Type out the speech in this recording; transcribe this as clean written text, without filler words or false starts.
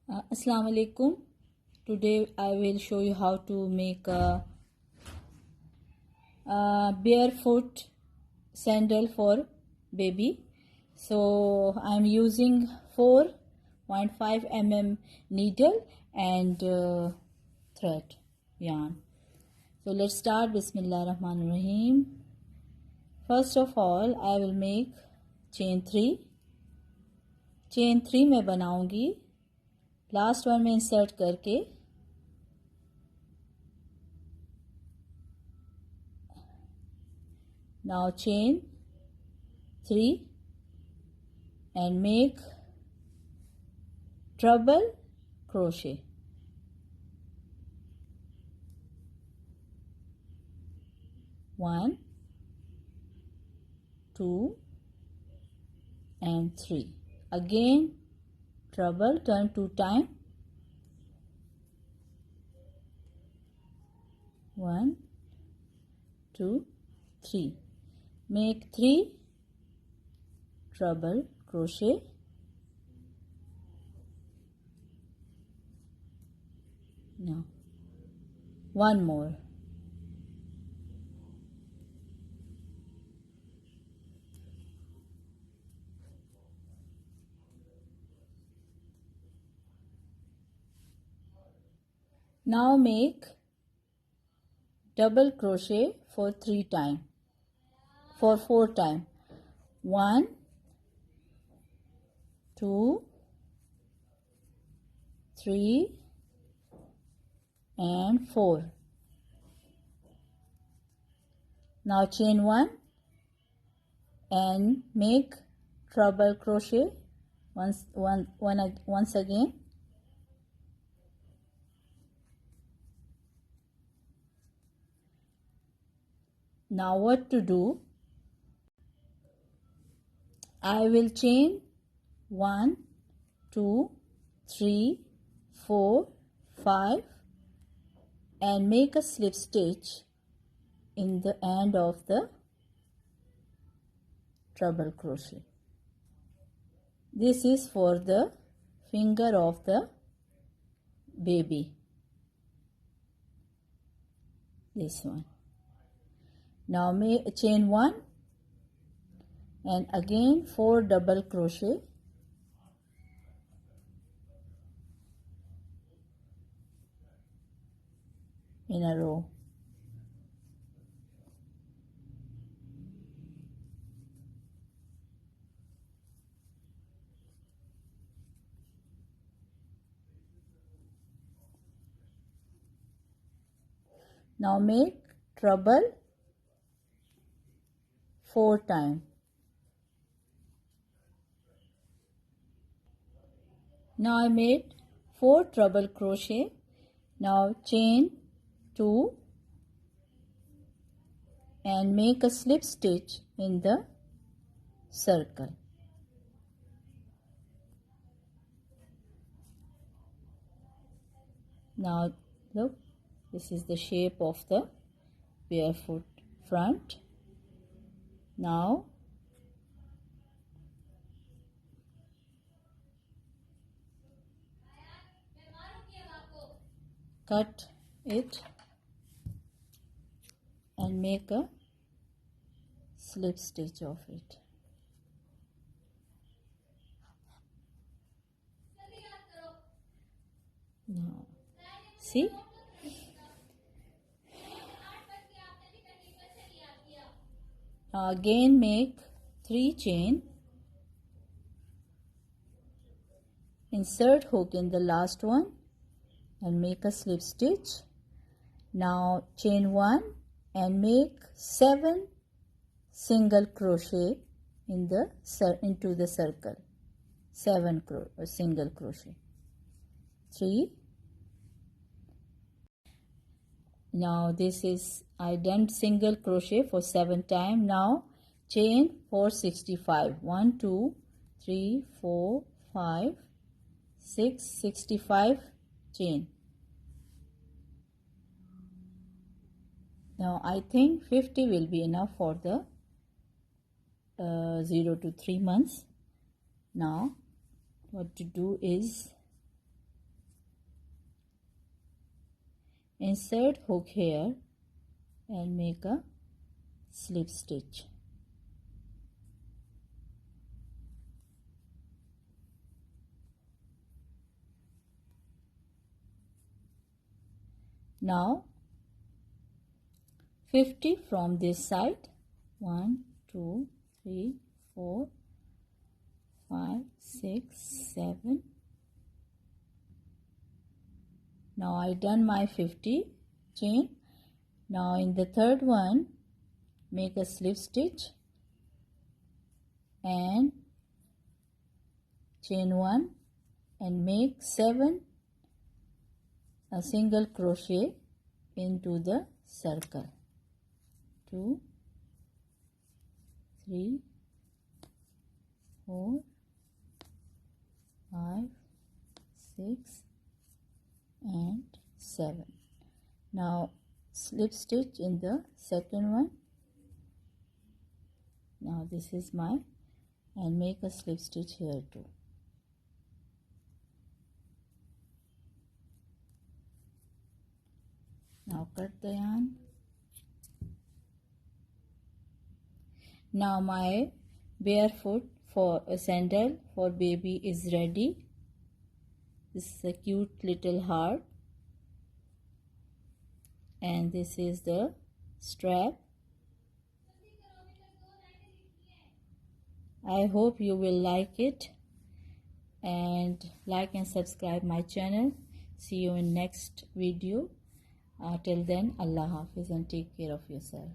Assalamu alaikum. Today I will show you how to make a barefoot sandal for baby. So I'm using 4.5 mm needle and thread yarn. So let's start. Bismillah Rahman Rahim. First of all I will make chain 3. chain 3 मैं बनाऊंगी last one में insert करके now chain 3 and make treble crochet. 1 2 and 3. Again treble, turn 2 times. 1 2 3. Make 3 treble crochet. Now one more. Now make double crochet for 4 times. 1 2 3 and 4. Now chain 1 and make treble crochet once again. Now what to do? I will chain 1 2 3 4 5 and make a slip stitch in the end of the treble crochet. This is for the finger of the baby. This one. Now chain 1 and again 4 double crochet. In a row. Now make treble 4 times. Now I made 4 treble crochet. Now chain 2 and make a slip stitch in the circle. Now look, this is the shape of the barefoot front. Now cut it and make a slip stitch of it. Now see, now again make 3 chain, insert hook in the last one and make a slip stitch. Now chain 1 and make 7 single crochet in the into the circle. 7 single crochet. 3. Now this is I done single crochet for 7 times. Now chain 465. 1 2 3 4 5 6 65 chain. Now I think 50 will be enough for the 0 to 3 months. Now what to do is insert hook here and make a slip stitch. Now 50 from this side. 1 2 3 4 5 6 7. Now I done my 50 chain. Now in the third one make a slip stitch and chain 1 and make 7 a single crochet into the circle. 2 3 4 5 6 and 7. Now slip stitch in the second one. Now this is my, and make a slip stitch here too. Now cut the yarn. Now my barefoot for a sandal for baby is ready. This is a cute little heart, and this is the strap. I hope you will like it, and like and subscribe my channel. See you in next video. Till then, Allah Hafiz and take care of yourself.